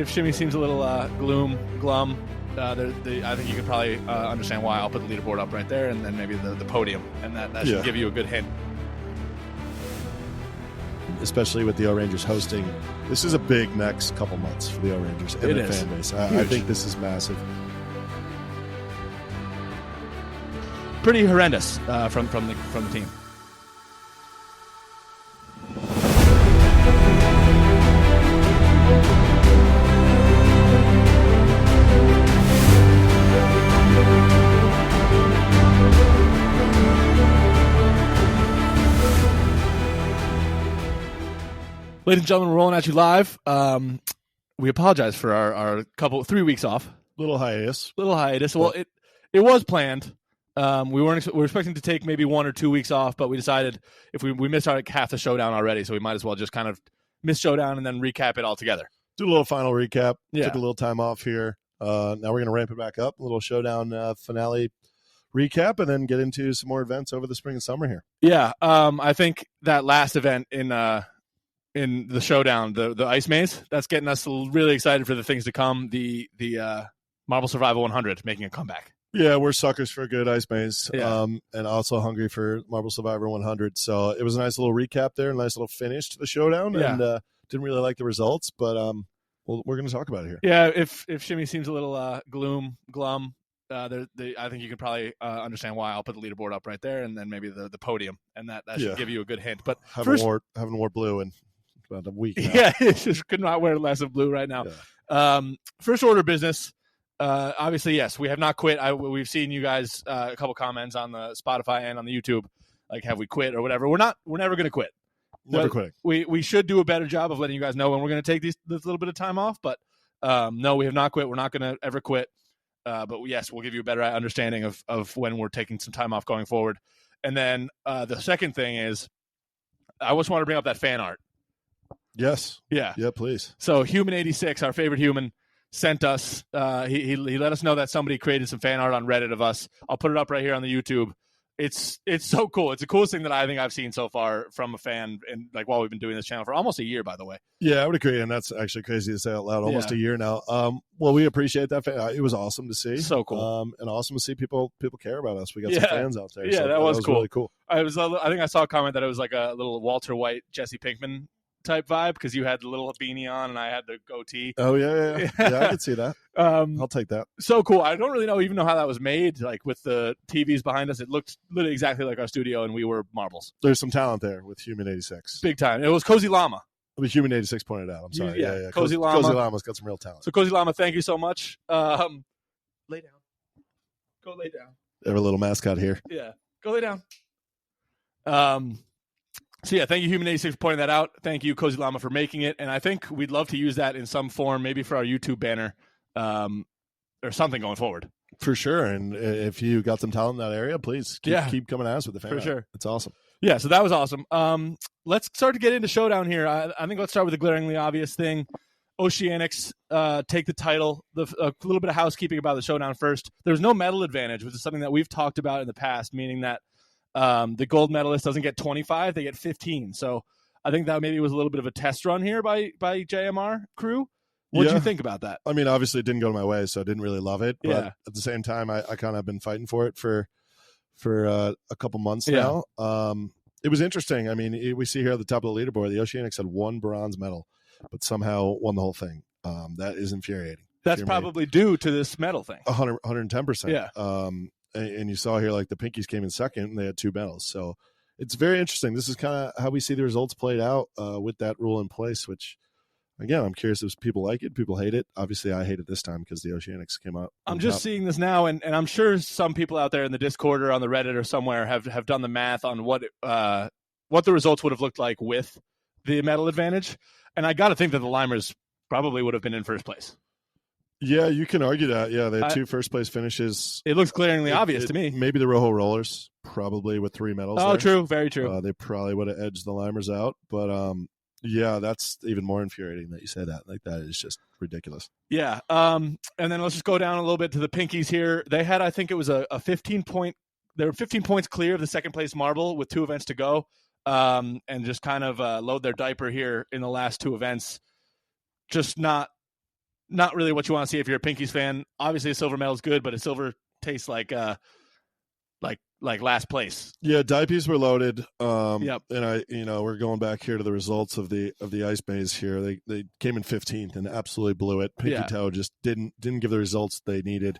Shimmy seems a little glum, I think you could probably understand why. I'll put the leaderboard up right there, and then maybe the podium, and that should give you a good hint. Especially with the O-Rangers hosting. This is a big next couple months for the O-Rangers and their fan base. I think this is massive. Pretty horrendous from the team. Ladies and gentlemen, we're rolling at you live. We apologize for our 3 weeks off. Little hiatus. Well, it was planned. We were expecting to take maybe 1 or 2 weeks off, but we decided if we missed our half the showdown already, so we might as well just kind of miss showdown and then recap it all together. Do a little final recap. Yeah. Took a little time off here. Now we're going to ramp it back up. A little showdown finale recap, and then get into some more events over the spring and summer here. Yeah. I think that last event in the showdown, the ice maze, that's getting us really excited for the things to come. The Marble Survival 100 making a comeback. Yeah, we're suckers for a good ice maze, Yeah. And also hungry for Marble Survivor 100. So it was a nice little recap there, a nice little finish to the showdown, and didn't really like the results, but we're going to talk about it here. Yeah, if Shimmy seems a little glum, I think you can probably understand why. I'll put the leaderboard up right there, and then maybe the podium, and that should give you a good hint. But haven't wore blue in about a week now. Yeah, just could not wear less of blue right now. Yeah. First order business. Obviously, yes, we have not quit. We've seen you guys a couple comments on the Spotify and on the YouTube, like, have we quit or whatever. We're never going to quit. Never quitting. We should do a better job of letting you guys know when we're going to take this little bit of time off. But no, we have not quit. We're not going to ever quit. But yes, we'll give you a better understanding of when we're taking some time off going forward. And then the second thing is, I just want to bring up that fan art. Yes. Yeah. Yeah, please. So Human86, our favorite human, sent us. He let us know that somebody created some fan art on Reddit of us. I'll put it up right here on the YouTube. It's so cool. It's the coolest thing that I think I've seen so far from a fan, and like while we've been doing this channel for almost a year, by the way. Yeah, I would agree, and that's actually crazy to say out loud. Almost a year now. Well, we appreciate that. It was awesome to see. So cool. And awesome to see people care about us. We got some fans out there. Yeah, so that was cool. Really cool. I think I saw a comment that it was like a little Walter White, Jesse Pinkman type vibe, because you had the little beanie on and I had the goatee. Oh yeah, I could see that. I'll take that. So cool. I don't really even know how that was made. Like with the TVs behind us, it looked literally exactly like our studio, and we were marbles. There's some talent there with Human86. Big time. It was Cozy Llama. With Human86 pointed out. I'm sorry. Yeah. Cozy Llama. Cozy Llama's got some real talent. So Cozy Llama, thank you so much. Lay down. Go lay down. They have a little mascot here. Yeah. Go lay down. So yeah, thank you, Human86, for pointing that out. Thank you, Cozy Llama, for making it. And I think we'd love to use that in some form, maybe for our YouTube banner or something going forward. For sure. And if you got some talent in that area, please keep coming at us with the fan. For sure. It's awesome. Yeah, so that was awesome. Let's start to get into Showdown here. I think let's start with the glaringly obvious thing. Oceanics take the title. A little bit of housekeeping about the Showdown first. There's no medal advantage, which is something that we've talked about in the past, meaning that the gold medalist doesn't get 25, they get 15. So I think that maybe was a little bit of a test run here by JMR crew. What did you think about that? I mean, obviously it didn't go to my way, so I didn't really love it. But at the same time, I kind of have been fighting for it for a couple months now. It was interesting. I mean, we see here at the top of the leaderboard, the Oceanics had 1 bronze medal, but somehow won the whole thing. That is infuriating. That's probably due to this medal thing. 110%. Yeah. And you saw here, like, the Pinkies came in second, and they had 2 medals. So it's very interesting. This is kind of how we see the results played out with that rule in place, which, again, I'm curious if people like it, people hate it. Obviously, I hate it this time because the Oceanics came out. I'm just seeing this now, and I'm sure some people out there in the Discord or on the Reddit or somewhere have done the math on what the results would have looked like with the medal advantage. And I got to think that the Limers probably would have been in first place. Yeah, you can argue that. Yeah, they had 2 first-place finishes. It looks glaringly obvious to me. Maybe the Rojo Rollers, probably with 3 medals. Oh, there. True. Very true. They probably would have edged the Limers out. But, yeah, that's even more infuriating that you say that. Like, that is just ridiculous. Yeah. And then let's just go down a little bit to the Pinkies here. They had, I think it was a 15-point. They were 15 points clear of the second-place Marble with 2 events to go, and just kind of load their diaper here in the last 2 events. Just not not really what you want to see if you're a Pinkies fan. Obviously, a silver medal is good, but a silver tastes like last place. Yeah, diapers were loaded. Yep. And we're going back here to the results of the ice maze here. They came in 15th and absolutely blew it. Pinky Toe just didn't give the results they needed.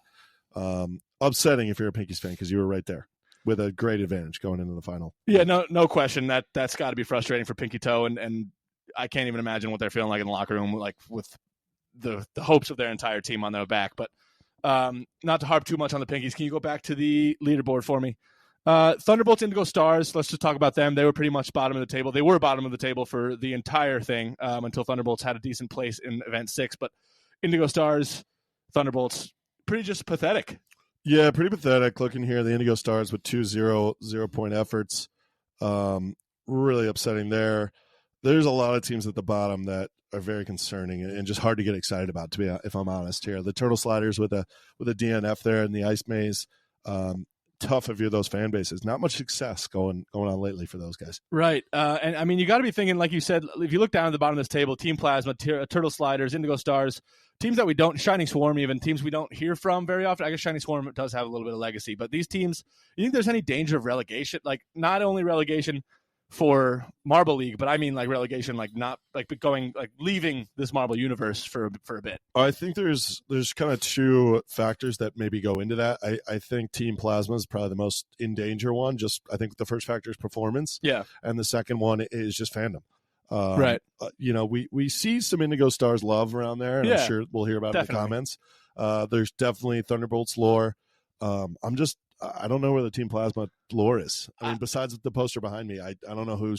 Upsetting if you're a Pinkies fan because you were right there with a great advantage going into the final. Yeah, no question. That's got to be frustrating for Pinky Toe, and I can't even imagine what they're feeling like in the locker room, like with the hopes of their entire team on their back. But not to harp too much on the Pinkies, can you go back to the leaderboard for me? Thunderbolts, Indigo Stars, let's just talk about them. They were pretty much bottom of the table. They were bottom of the table for the entire thing until Thunderbolts had a decent place in Event 6. But Indigo Stars, Thunderbolts, pretty just pathetic. Yeah, pretty pathetic looking here. The Indigo Stars with 2 0-point efforts. Really upsetting there. There's a lot of teams at the bottom that are very concerning and just hard to get excited about, if I'm honest here. The Turtle Sliders with a DNF there in the Ice Maze. Tough if you're those fan bases. Not much success going on lately for those guys. Right. And I mean, you got to be thinking, like you said, if you look down at the bottom of this table, Team Plasma, Turtle Sliders, Indigo Stars, teams that we don't, Shining Swarm even, teams we don't hear from very often. I guess Shining Swarm does have a little bit of legacy, but these teams, you think there's any danger of relegation? Like, not only relegation for Marble League, but I mean like relegation, like not like going, like leaving this Marble universe for a bit. I think there's kind of two factors that maybe go into that. I think Team Plasma is probably the most in danger one. Just I think the first factor is performance. Yeah. And the second one is just fandom. Right. We see some Indigo Stars love around there, and I'm sure we'll hear about it in the comments. There's definitely Thunderbolts lore. I don't know where the Team Plasma lore is. I mean, besides the poster behind me, I don't know who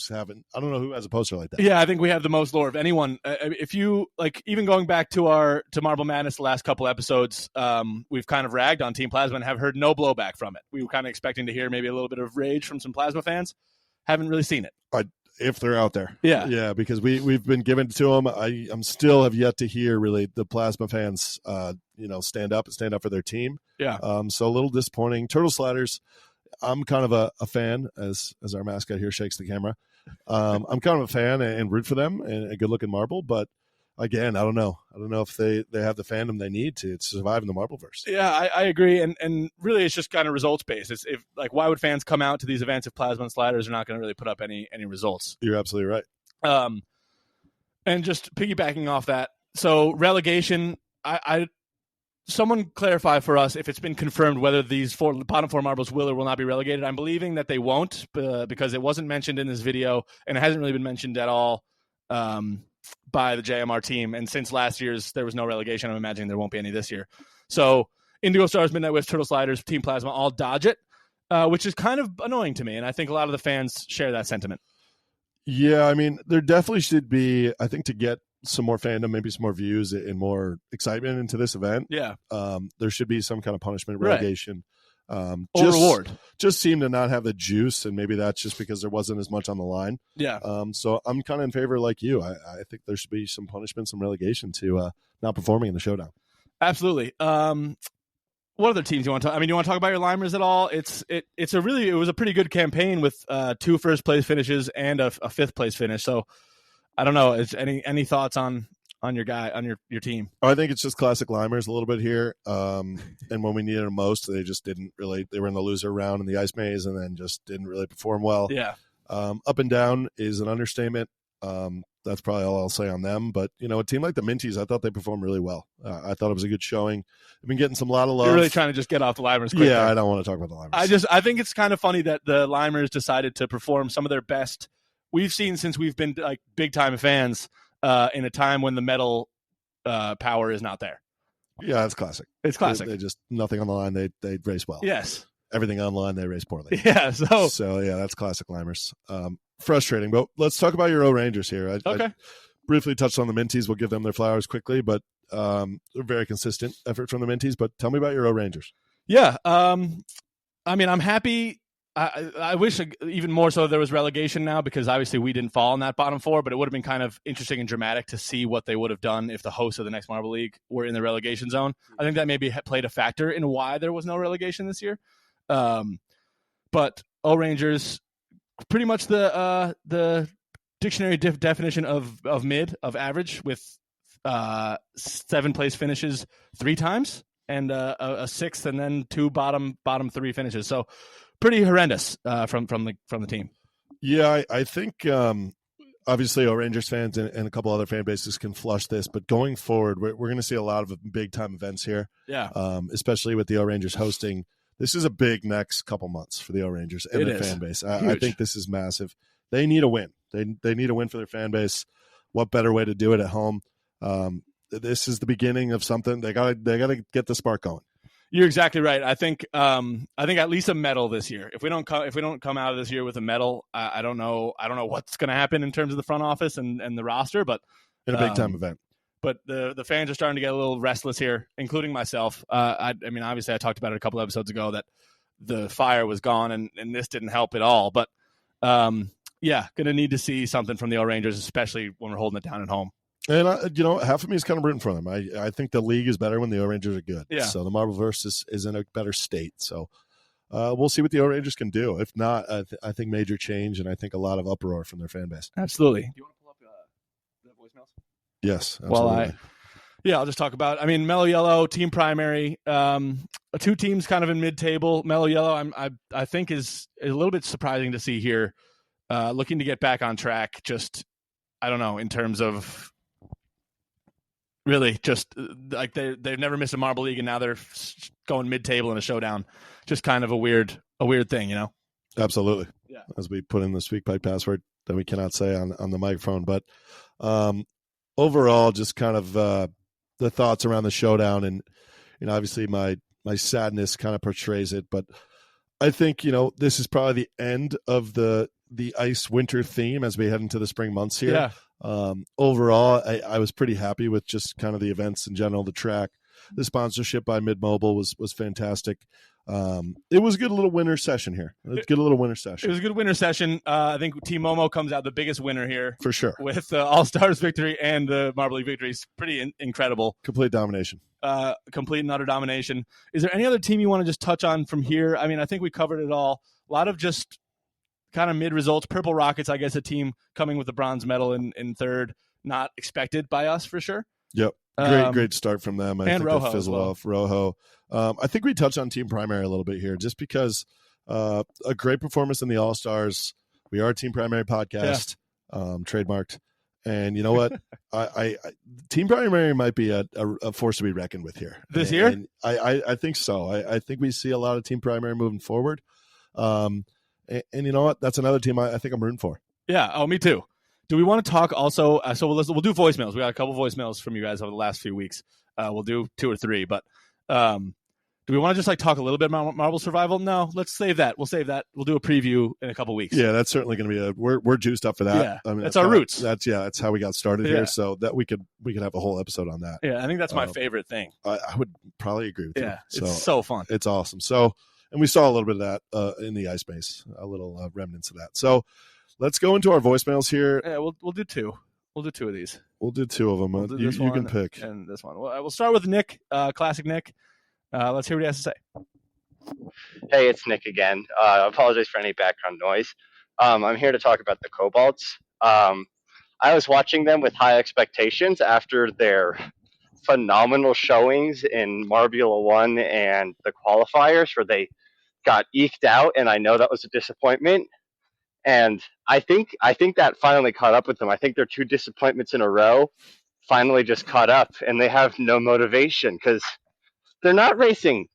has a poster like that. Yeah, I think we have the most lore of anyone. If you like, even going back to Marble Madness the last couple episodes, we've kind of ragged on Team Plasma and have heard no blowback from it. We were kind of expecting to hear maybe a little bit of rage from some Plasma fans. Haven't really seen it. If they're out there. Yeah, because we've been given to them. I'm still have yet to hear really the Plasma fans stand up for their team. Yeah. So a little disappointing. Turtle Sliders, I'm kind of a fan, as our mascot here shakes the camera. I'm kind of a fan and root for them and a good looking marble, but again, I don't know if they have the fandom they need to survive in the Marbleverse. Yeah, I agree, and really it's just kind of results based. It's why would fans come out to these events if Plasma and Sliders are not going to really put up any results? You're absolutely right. And just piggybacking off that, so relegation, someone clarify for us if it's been confirmed whether these bottom four marbles will or will not be relegated. I'm believing that they won't because it wasn't mentioned in this video, and it hasn't really been mentioned at all by the JMR team. And since last year's there was no relegation, I'm imagining there won't be any this year. So Indigo Stars, Midnight Wisp, Turtle Sliders, Team Plasma all dodge it, which is kind of annoying to me. And I think a lot of the fans share that sentiment. Yeah, I mean, there definitely should be, I think, to get some more fandom, maybe some more views and more excitement into this event. Yeah. There should be some kind of punishment, relegation. Or reward. Just seem to not have the juice, and maybe that's just because there wasn't as much on the line. Yeah. So I'm kind of in favor like you. I think there should be some punishment, some relegation to not performing in the showdown. Absolutely. What other teams you want to talk? I mean, you want to talk about your Limers at all? It was a pretty good campaign with 2 first place finishes and a 5th place finish. So I don't know. Is any thoughts on your guy, on your team? I think it's just classic Limers a little bit here. And when we needed them most, they just didn't really. They were in the loser round in the Ice Maze, and then just didn't really perform well. Yeah. Up and down is an understatement. That's probably all I'll say on them. But, a team like the Minties, I thought they performed really well. I thought it was a good showing. I've been getting a lot of love. You're really trying to just get off the Limers quick. Yeah, there. I don't want to talk about the Limers. I think it's kind of funny that the Limers decided to perform some of their best we've seen since we've been like big time fans in a time when the medal power is not there. Yeah, it's classic. It's classic. They just nothing on the line. They race well. Yes. Everything on the line, they race poorly. Yeah. So yeah, that's classic Limers. Frustrating, but let's talk about your O Rangers here. Okay. I briefly touched on the Minties. We'll give them their flowers quickly, but they're very consistent effort from the Minties. But tell me about your O Rangers. Yeah. I mean, I'm happy. I wish even more so there was relegation now, because obviously we didn't fall in that bottom 4, but it would have been kind of interesting and dramatic to see what they would have done if the hosts of the next Marble League were in the relegation zone. I think that maybe played a factor in why there was no relegation this year. But O Rangers, pretty much the dictionary definition of mid, of average, with 7 place finishes 3 times and a 6th, and then 2 bottom 3 finishes. So pretty horrendous from the team. Yeah, I think obviously our Rangers fans and a couple other fan bases can flush this, but going forward, we're going to see a lot of big time events here. Yeah, especially with the O Rangers hosting. This is a big next couple months for the O Rangers and their fan base. I think this is massive. They need a win. They need a win for their fan base. What better way to do it at home? This is the beginning of something. They got to get the spark going. You're exactly right. I think at least a medal this year. If we don't come out of this year with a medal, I don't know what's going to happen in terms of the front office and the roster. But in a big time event. But the fans are starting to get a little restless here, including myself. I mean, obviously, I talked about it a couple episodes ago that the fire was gone, and this didn't help at all. But yeah, going to need to see something from the O Rangers, especially when we're holding it down at home. And half of me is kind of rooting for them. I think the league is better when the O Rangers are good. Yeah. So the Marbleverse is in a better state. So we'll see what the O Rangers can do. If not, I think major change, and I think a lot of uproar from their fan base. Absolutely. Do you want to pull up the voicemails? Yes, absolutely. Well, I'll just talk about. I mean, Mellow Yellow team primary. 2 teams kind of in mid-table. Mellow Yellow, I think is a little bit surprising to see here. Looking to get back on track. Just I don't know in terms of. Really, just like they've never missed a Marble League, and now they're going mid-table in a showdown. Just kind of a weird thing, you know. Absolutely. Yeah. As we put in the SpeakPipe password that we cannot say on the microphone, but overall, just kind of the thoughts around the showdown, and obviously my sadness kind of portrays it. But I think this is probably the end of the ice winter theme as we head into the spring months here. Yeah. Overall, I was pretty happy with just kind of the events in general. The track, the sponsorship by Mid Mobile was fantastic. It was a good little winter session here. It was a good winter session. I think Team Momo comes out the biggest winner here for sure with the All Stars victory and the Marble League victory. It's pretty incredible. Complete domination. Complete and utter domination. Is there any other team you want to just touch on from here? I mean, I think we covered it all. A lot of just kind of mid results. Purple Rockets, I guess, a team coming with the bronze medal in third, not expected by us for sure. Yep. Great start from them. I think Rojo fizzle off. Rojo. I think we touched on team primary a little bit here, just because a great performance in the All Stars. We are a team primary podcast, trademarked. And you know what? I team primary might be a force to be reckoned with here this year. And I think so. I think we see a lot of team primary moving forward. And you know what? That's another team I think I'm rooting for. Yeah. Oh, me too. Do we want to talk also? So we'll do voicemails. We got a couple voicemails from you guys over the last few weeks. We'll do 2 or 3, but do we want to just talk a little bit about Marble Survival? No, let's save that. We'll save that. We'll do a preview in a couple weeks. Yeah, that's certainly going to be we're juiced up for that. Yeah, I mean, that's our roots. That's how we got started here. So that we could have a whole episode on that. Yeah, I think that's my favorite thing. I would probably agree with you. Yeah, it's so fun. It's awesome. So, and we saw a little bit of that in the ice base, a little remnants of that. So let's go into our voicemails here. Yeah, we'll do 2. We'll do 2 of these. We'll do 2 of them. You can pick. And this one. We'll start with Nick, classic Nick. Let's hear what he has to say. Hey, it's Nick again. I apologize for any background noise. I'm here to talk about the Cobalts. I was watching them with high expectations after their phenomenal showings in Marble 1 and the qualifiers, where they got eked out, and I know that was a disappointment. And I think that finally caught up with them. I think their 2 disappointments in a row finally just caught up, and they have no motivation because they're not racing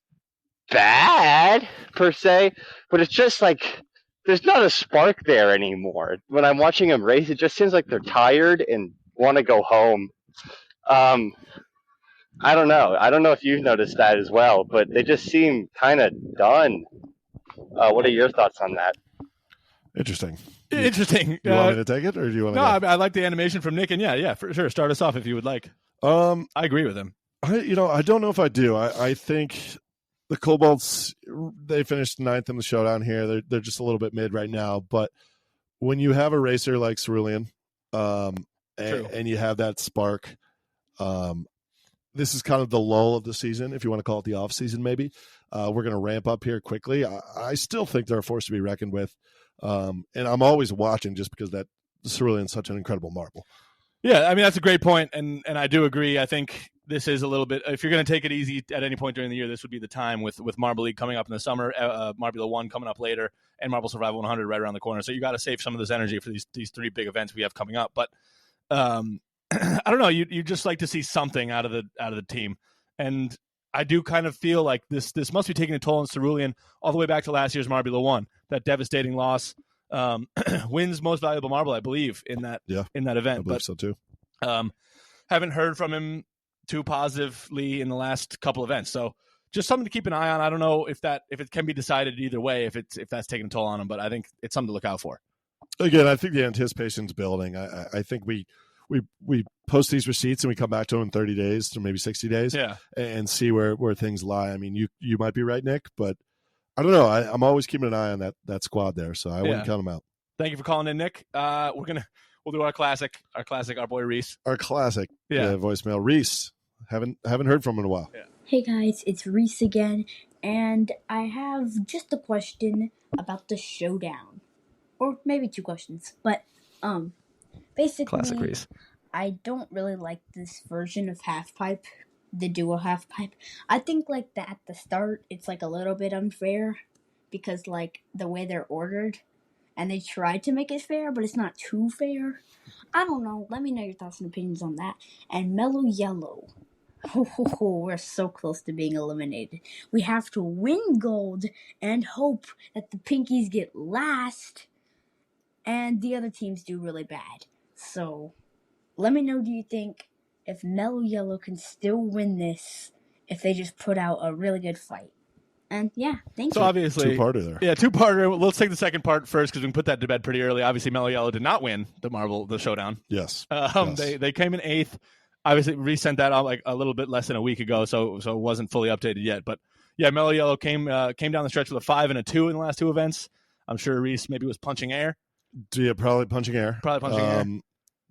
bad per se, but it's just like there's not a spark there anymore. When I'm watching them race, it just seems like they're tired and want to go home. I don't know. I don't know if you've noticed that as well, but they just seem kind of done. What are your thoughts on that? Interesting. You want me to take it, or do you want to? No, I like the animation from Nick, and yeah, for sure. Start us off if you would like. I agree with him. I don't know if I do. I think the Cobalts, they finished 9th in the showdown here. They're just a little bit mid right now. But when you have a racer like Cerulean, and you have that spark, this is kind of the lull of the season, if you want to call it the off season, maybe. We're going to ramp up here quickly. I still think they're a force to be reckoned with. And I'm always watching just because that Cerulean is such an incredible marble. Yeah, I mean, that's a great point, and I do agree. I think this is a little bit, if you're going to take it easy at any point during the year, this would be the time with Marble League coming up in the summer, Marble 1 coming up later, and Marble Survival 100 right around the corner. So you got to save some of this energy for these 3 big events we have coming up. But I don't know, you just like to see something out of the team, and I do kind of feel like this must be taking a toll on Cerulean all the way back to last year's Marble 1, that devastating loss. Wins most valuable marble, I believe, in that event. I believe so too. Haven't heard from him too positively in the last couple events, so just something to keep an eye on. I don't know if it can be decided either way, if that's taking a toll on him, but I think it's something to look out for. Again, I think the anticipation's building. I think we post these receipts and we come back to them in 30 days to maybe 60 days, and see where things lie. I mean, you might be right, Nick, but I don't know. I'm always keeping an eye on that squad there, so I wouldn't count them out. Thank you for calling in, Nick. We'll do our classic, our boy Reese. Our classic voicemail. Reese, haven't heard from him in a while. Yeah. Hey guys, it's Reese again, and I have just a question about the Showdown, or maybe 2 questions. But basically, classic Reese. I don't really like this version of halfpipe, the duo halfpipe. I think like that at the start, it's like a little bit unfair because like the way they're ordered, and they tried to make it fair, but it's not too fair. I don't know. Let me know your thoughts and opinions on that. And Mellow Yellow. We're so close to being eliminated. We have to win gold and hope that the Pinkies get last and the other teams do really bad. So, let me know, do you think if Mellow Yellow can still win this if they just put out a really good fight? And yeah, thank you. So obviously, two-parter there. Yeah, two-parter. Let's take the second part first because we can put that to bed pretty early. Obviously, Mellow Yellow did not win the Showdown. Yes. They came in 8th. Obviously, resent that out like a little bit less than a week ago, so it wasn't fully updated yet. But yeah, Mellow Yellow came down the stretch with a 5 and a 2 in the last 2 events. I'm sure Reese maybe was punching air. Yeah, probably punching air. Air.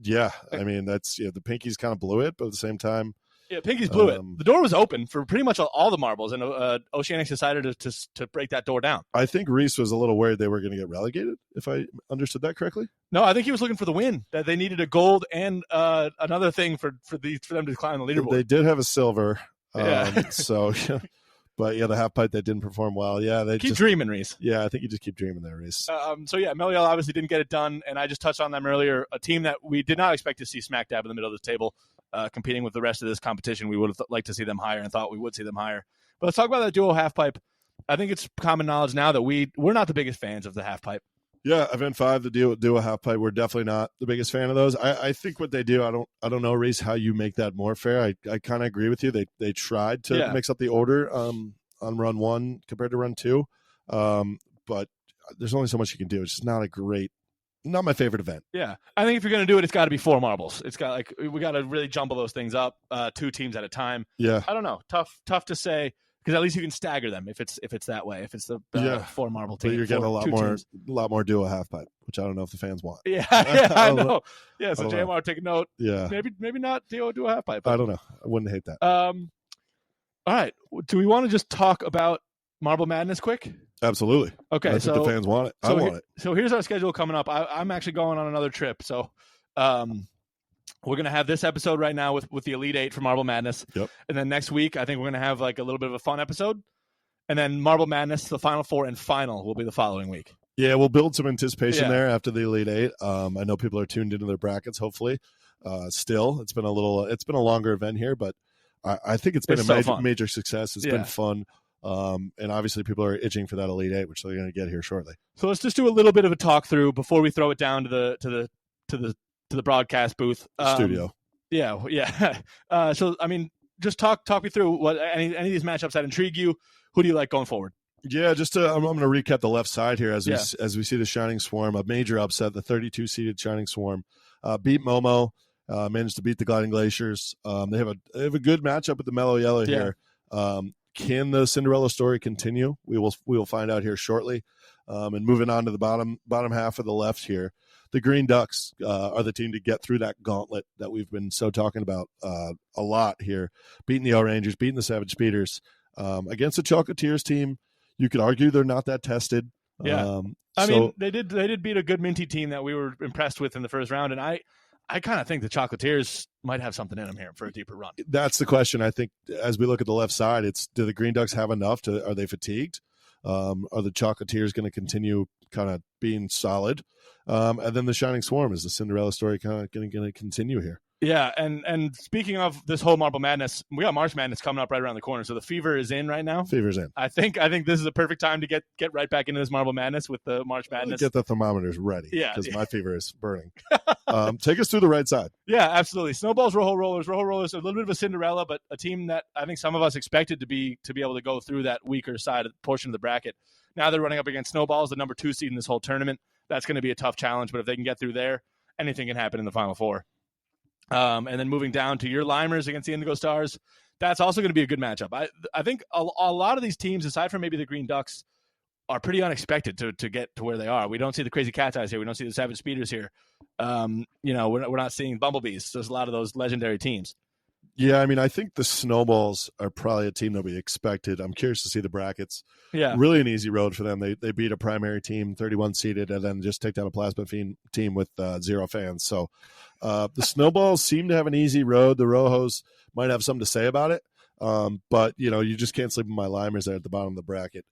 Yeah, I mean the Pinkies kind of blew it, but at the same time, yeah, Pinkies blew it. The door was open for pretty much all the marbles, and Oceanics decided to break that door down. I think Reese was a little worried they were going to get relegated, if I understood that correctly. No, I think he was looking for the win. That they needed a gold and another thing for them to climb the leaderboard. They did have a silver, yeah. So. But yeah, the half pipe that didn't perform well. Yeah, they keep dreaming, Reese. Yeah, I think you just keep dreaming there, Reese. So yeah, Mellow Yellow obviously didn't get it done, and I just touched on them earlier. A team that we did not expect to see smack dab in the middle of the table, competing with the rest of this competition. We would have liked to see them higher, and thought we would see them higher. But let's talk about that duo half pipe. I think it's common knowledge now that we're not the biggest fans of the half pipe. Yeah, Event 5, the duo half pipe, we're definitely not the biggest fan of those. I think what they do, I don't know, Reese, how you make that more fair. I kind of agree with you. They tried to mix up the order on run 1 compared to run 2, but there's only so much you can do. It's just not my favorite event. Yeah, I think if you're going to do it, it's got to be 4 marbles. It's got we got to really jumble those things up, 2 teams at a time. Yeah, I don't know, tough to say. Because at least you can stagger them if it's that way. If it's the 4 marble team, but you're getting a lot more duo half pipe, which I don't know if the fans want. Yeah, I know. Yeah, so JMR, take a note. Yeah, maybe not duo half pipe. I don't know. I wouldn't hate that. All right, do we want to just talk about Marble Madness quick? Absolutely. Okay, I think the fans want it. I want it. So here's our schedule coming up. I'm actually going on another trip, so we're going to have this episode right now with the Elite 8 for Marble Madness. Yep. And then next week, I think we're going to have like a little bit of a fun episode. And then Marble Madness, the Final 4 and Final will be the following week. Yeah, we'll build some anticipation there after the Elite 8. I know people are tuned into their brackets, hopefully. Still, it's been a longer event here, but I think it's been a major success. It's been fun. And obviously people are itching for that Elite 8, which they're going to get here shortly. So let's just do a little bit of a talk through before we throw it down to the broadcast booth studio. Yeah. So I mean, just talk me through what any of these matchups that intrigue you. Who do you like going forward? Yeah, I'm going to recap the left side here as we see the Shining Swarm, a major upset. The 32 seeded Shining Swarm beat Momo, managed to beat the Gliding Glaciers. They have a good matchup with the Mellow Yellow here. Can the Cinderella story continue? We will find out here shortly. And moving on to the bottom half of the left here. The Green Ducks are the team to get through that gauntlet that we've been so talking about a lot here. Beating the O-Rangers, beating the Savage Speeders. Against the Chocolatiers team, you could argue they're not that tested. Yeah. I mean, they did beat a good Minty team that we were impressed with in the first round. And I I kind of think the Chocolatiers might have something in them here for a deeper run. That's the question. I think as we look at the left side, do the Green Ducks have enough? Are they fatigued? Are the Chocolatiers going to continue kind of being solid? And then the Shining Swarm, is the Cinderella story kind of going to continue here? Yeah, and speaking of this whole Marble Madness, we got March Madness coming up right around the corner, so the fever is in right now. Fever's in. I think this is a perfect time to get right back into this Marble Madness with the March Madness. Get the thermometers ready, because my fever is burning. Take us through the right side. Yeah, absolutely. Snowballs, Rojo Rollers. Rojo Rollers are a little bit of a Cinderella, but a team that I think some of us expected to be able to go through that weaker side of the portion of the bracket. Now they're running up against Snowballs, the number 2 seed in this whole tournament. That's going to be a tough challenge, but if they can get through there, anything can happen in the Final Four. And then moving down to your Limers against the Indigo Stars, that's also going to be a good matchup. I think a lot of these teams, aside from maybe the Green Ducks, are pretty unexpected to get to where they are. We don't see the Crazy Cat's Eyes here. We don't see the Savage Speeders here. We're not seeing Bumblebees. There's a lot of those legendary teams. Yeah, I mean, I think the Snowballs are probably a team that we expected. I'm curious to see the brackets. Yeah. Really an easy road for them. They beat a primary team, 31 seeded, and then just take down a plasma team with 0 fans. So the Snowballs seem to have an easy road. The Rojos might have something to say about it. But, you just can't sleep with my Limers there at the bottom of the bracket.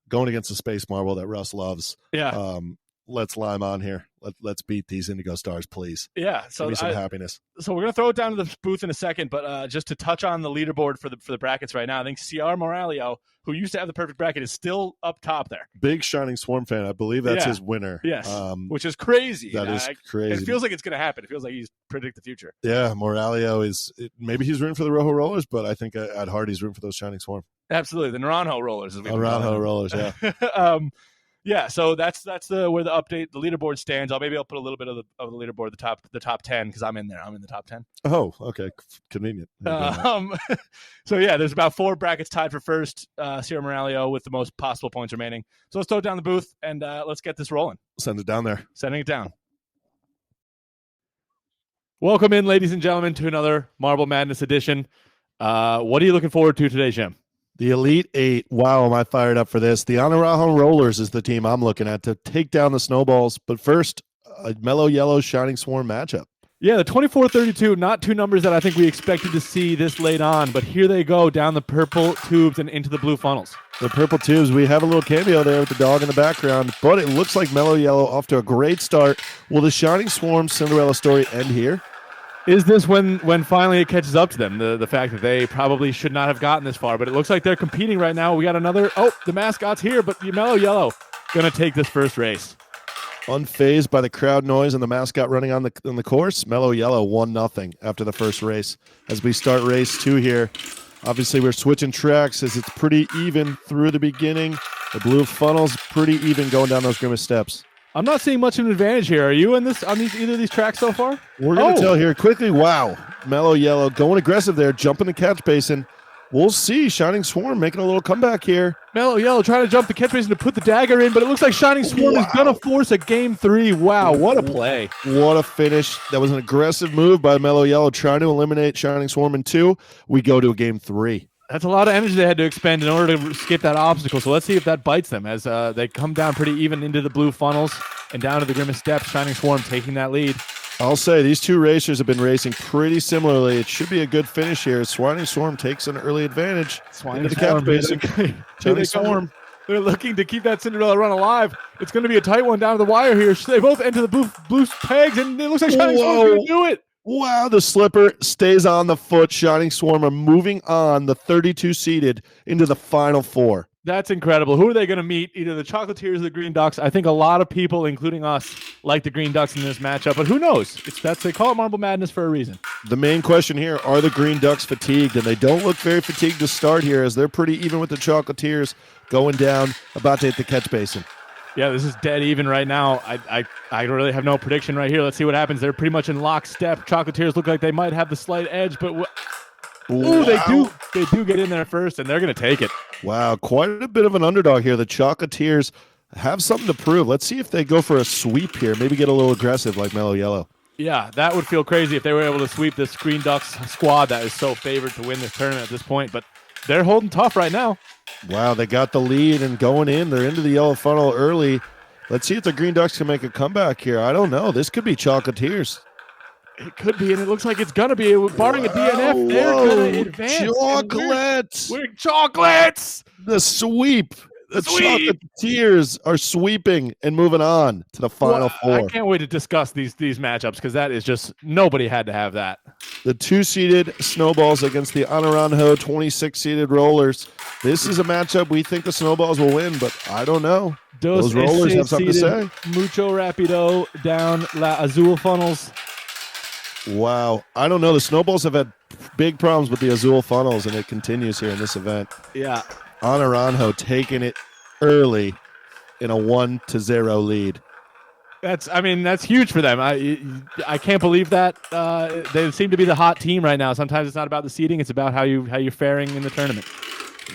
Going against the Space Marble that Russ loves. Yeah. Let's Lime on here. Let's beat these Indigo Stars, please. Yeah. So give me some happiness. So we're gonna throw it down to the booth in a second, but just to touch on the leaderboard for the brackets right now, I think CR Moralio, who used to have the perfect bracket, is still up top there. Big Shining Swarm fan. I believe that's his winner. Yes. Which is crazy. That is crazy. It feels like it's gonna happen. It feels like he's predict the future. Yeah, Moralio maybe he's rooting for the Rojo Rollers, but I think at heart he's rooting for those Shining Swarm. Absolutely, the Naranjo Rollers. Naranjo Rollers, yeah. Yeah, so that's where the leaderboard stands. Maybe I'll put a little bit of the leaderboard, the top 10, because I'm in there. I'm in the top 10. Oh, okay, convenient. So yeah, there's about 4 brackets tied for first. Sierra Moralio with the most possible points remaining. So let's throw it down the booth and let's get this rolling. Send it down there. Sending it down. Welcome in, ladies and gentlemen, to another Marble Madness edition. What are you looking forward to today, Jim? The Elite 8. Wow, am I fired up for this. The Naranjo Rollers is the team I'm looking at to take down the Snowballs. But first, a Mellow Yellow Shining Swarm matchup. Yeah, the 24-32, not 2 numbers that I think we expected to see this late on, but here they go down the purple tubes and into the blue funnels. The purple tubes, we have a little cameo there with the dog in the background, but it looks like Mellow Yellow off to a great start. Will the Shining Swarm Cinderella story end here? Is this when finally it catches up to them, the fact that they probably should not have gotten this far, but it looks like they're competing right now. We got another, the mascot's here, but Mellow Yellow going to take this first race. Unfazed by the crowd noise and the mascot running on the course, Mellow Yellow 1-0 after the first race. As we start race 2 here, obviously we're switching tracks as it's pretty even through the beginning. The blue funnel's pretty even going down those grimace steps. I'm not seeing much of an advantage here. Are you on either of these tracks so far? We're going to tell here quickly. Wow. Mellow Yellow going aggressive there, jumping the catch basin. We'll see. Shining Swarm making a little comeback here. Mellow Yellow trying to jump the catch basin to put the dagger in, but it looks like Shining Swarm is going to force a game 3. Wow, what a play. What a finish. That was an aggressive move by Mellow Yellow trying to eliminate Shining Swarm in 2. We go to a game 3. That's a lot of energy they had to expend in order to skip that obstacle. So let's see if that bites them as they come down pretty even into the blue funnels and down to the grimace steps. Shining Swarm taking that lead. I'll say these 2 racers have been racing pretty similarly. It should be a good finish here. Shining Swarm takes an early advantage. Shining Swarm. They're looking to keep that Cinderella run alive. It's going to be a tight one down to the wire here. They both enter the blue pegs, and it looks like Shining Swarm's going to do it. Wow, the slipper stays on the foot. Shining Swarm are moving on, the 32 seeded, into the final 4. That's incredible. Who are they going to meet? Either the Chocolatiers or the Green Ducks. I think a lot of people, including us, like the Green Ducks in this matchup, but who knows? They call it Marble Madness for a reason. The main question here, are the Green Ducks fatigued? And they don't look very fatigued to start here, as they're pretty even with the Chocolatiers going down, about to hit the catch basin. Yeah, this is dead even right now. I really have no prediction right here. Let's see what happens. They're pretty much in lockstep. Chocolatiers look like they might have the slight edge, but wow. They do get in there first, and they're going to take it. Wow, quite a bit of an underdog here. The Chocolatiers have something to prove. Let's see if they go for a sweep here. Maybe get a little aggressive like Mellow Yellow. Yeah, that would feel crazy if they were able to sweep this Green Ducks squad that is so favored to win this tournament at this point, but they're holding tough right now. Wow, they got the lead and going in. They're into the yellow funnel early. Let's see if the Green Ducks can make a comeback here. I don't know. This could be Chocolatiers. It could be, and it looks like it's gonna be. Barring a DNF, they're gonna advance. Chocolates! We're chocolates! The sweep! The Chocolatiers are sweeping and moving on to the final four. I can't wait to discuss these matchups because that is just nobody had to have that. The 2-seeded Snowballs against the Anaranjo 26-seeded Rollers. This is a matchup we think the Snowballs will win, but I don't know. Those Rollers have something to say. Mucho Rapido down La Azul Funnels. Wow. I don't know. The Snowballs have had big problems with the Azul Funnels, and it continues here in this event. Yeah. Anaranjo taking it early in a 1-0 lead. That's huge for them. I can't believe that. They seem to be the hot team right now. Sometimes it's not about the seeding; it's about how you're faring in the tournament.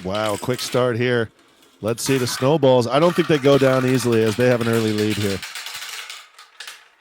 Wow, quick start here. Let's see the Snowballs. I don't think they go down easily as they have an early lead here.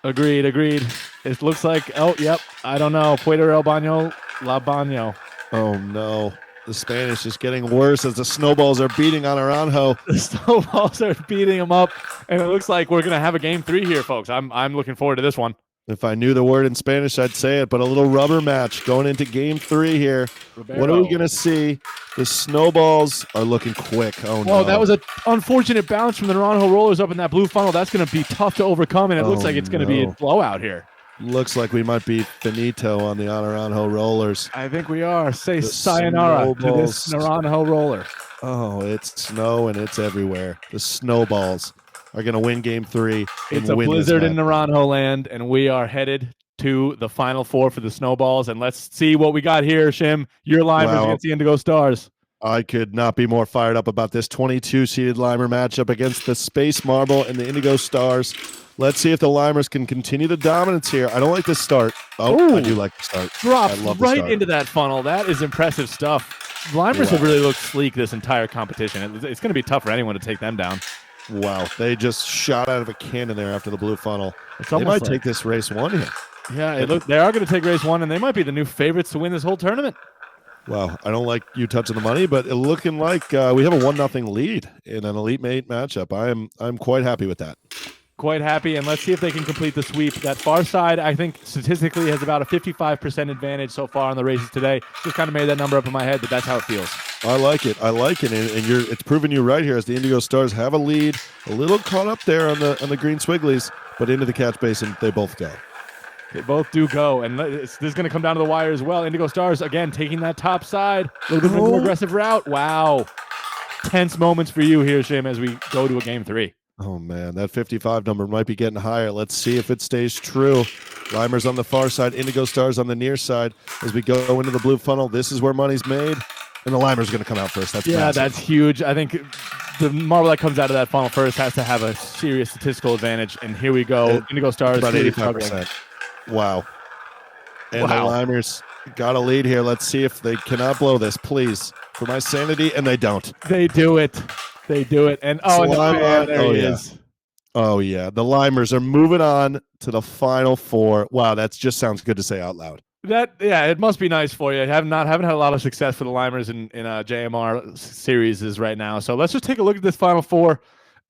Agreed. It looks like. Oh, yep. I don't know. Puerto El Baño, La Baño. Oh no. The Spanish is getting worse as the Snowballs are beating Anaranjo. The Snowballs are beating them up, and it looks like we're going to have a game 3 here, folks. I'm looking forward to this one. If I knew the word in Spanish, I'd say it, but a little rubber match going into game 3 here. Ribeiro. What are we going to see? The Snowballs are looking quick. Oh, no. Oh, that was an unfortunate bounce from the Naranjo Rollers up in that blue funnel. That's going to be tough to overcome, and it looks like it's going to be a blowout here. Looks like we might be finito on the Anaranjo Rollers. I think we are. Say sayonara to this Naranjo Roller. Oh, it's snow and it's everywhere. The Snowballs are going to win game 3. It's a blizzard in Naranjo land, and we are headed to the final 4 for the Snowballs. And let's see what we got here, Shim. Your Limers against the Indigo Stars. I could not be more fired up about this 22-seeded Limer matchup against the Space Marble and the Indigo Stars. Let's see if the Limers can continue the dominance here. I don't like this start. Oh, I do like the start. Drops right into that funnel. That is impressive stuff. Limers have really looked sleek this entire competition. It's going to be tough for anyone to take them down. Wow, they just shot out of a cannon there after the blue funnel. They might take this race 1 here. Yeah, they are going to take race 1, and they might be the new favorites to win this whole tournament. Wow, I don't like you touching the money, but it looking like we have a 1-0 lead in an Elite Eight matchup. I'm quite happy with that. Quite happy, and let's see if they can complete the sweep. That far side, I think, statistically has about a 55% advantage so far on the races today. Just kind of made that number up in my head, but that's how it feels. I like it, and it's proving you right here as the Indigo Stars have a lead, a little caught up there on the green swigglies, but into the catch basin they both go. They both do go, and this is going to come down to the wire as well. Indigo Stars, again, taking that top side. A little bit more aggressive route. Wow. Tense moments for you here, Shim, as we go to a game 3. Oh, man, that 55 number might be getting higher. Let's see if it stays true. Limers on the far side, Indigo Stars on the near side. As we go into the blue funnel, this is where money's made. And the Limer's going to come out first. That's massive. That's huge. I think the marble that comes out of that funnel first has to have a serious statistical advantage. And here we go. Indigo Stars. About 85%. Wow. And the Limers got a lead here. Let's see if they cannot blow this, please. For my sanity, and they don't. They do it. And there he is. Oh, yeah. The Limers are moving on to the final 4. Wow, that just sounds good to say out loud. It must be nice for you. Haven't had a lot of success for the Limers in JMR series right now. So let's just take a look at this final 4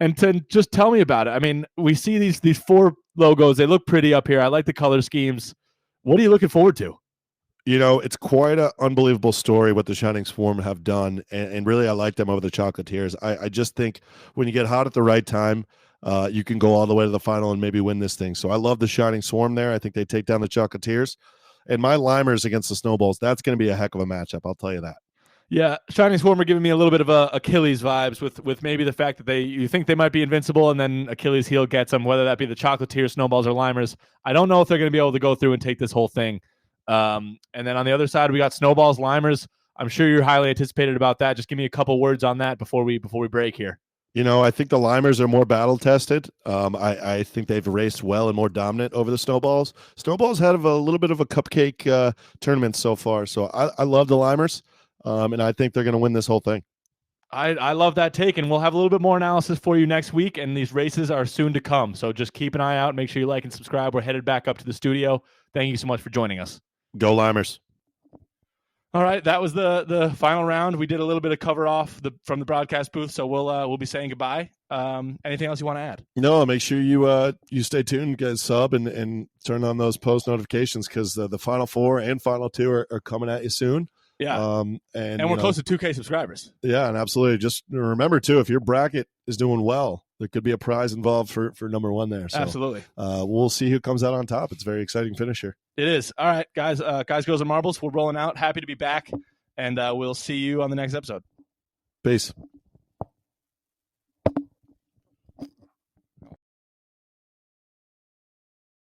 and just tell me about it. I mean, we see these 4 logos. They look pretty up here. I like the color schemes. What are you looking forward to? You know, it's quite an unbelievable story what the Shining Swarm have done, and really I like them over the Chocolatiers. I just think when you get hot at the right time, you can go all the way to the final and maybe win this thing. So I love the Shining Swarm there. I think they take down the Chocolatiers. And my Limers against the Snowballs, that's going to be a heck of a matchup, I'll tell you that. Yeah, Shining Swarm are giving me a little bit of Achilles vibes with maybe the fact that you think they might be invincible and then Achilles heel gets them, whether that be the Chocolatiers, Snowballs, or Limers. I don't know if they're going to be able to go through and take this whole thing. And then on the other side, we got Snowballs, Limers. I'm sure you're highly anticipated about that. Just give me a couple words on that before we break here. You know, I think the Limers are more battle tested. I think they've raced well and more dominant over the Snowballs. Snowballs had a little bit of a cupcake tournament so far. So I love the Limers, and I think they're going to win this whole thing. I love that take, and we'll have a little bit more analysis for you next week, and these races are soon to come. So just keep an eye out. Make sure you like and subscribe. We're headed back up to the studio. Thank you so much for joining us. Go Limers. All right, that was the final round. We did a little bit of cover off from the broadcast booth, so we'll be saying goodbye. Anything else you want to add? No, make sure you stay tuned, guys. Sub and turn on those post notifications because the final 4 and final 2 are coming at you soon. Yeah, and we're close to 2K subscribers. Yeah, and absolutely. Just remember too, if your bracket is doing well, there could be a prize involved for number 1 there. So, absolutely. We'll see who comes out on top. It's a very exciting finish here. It is. All right, guys, girls, and marbles. We're rolling out. Happy to be back, and we'll see you on the next episode. Peace.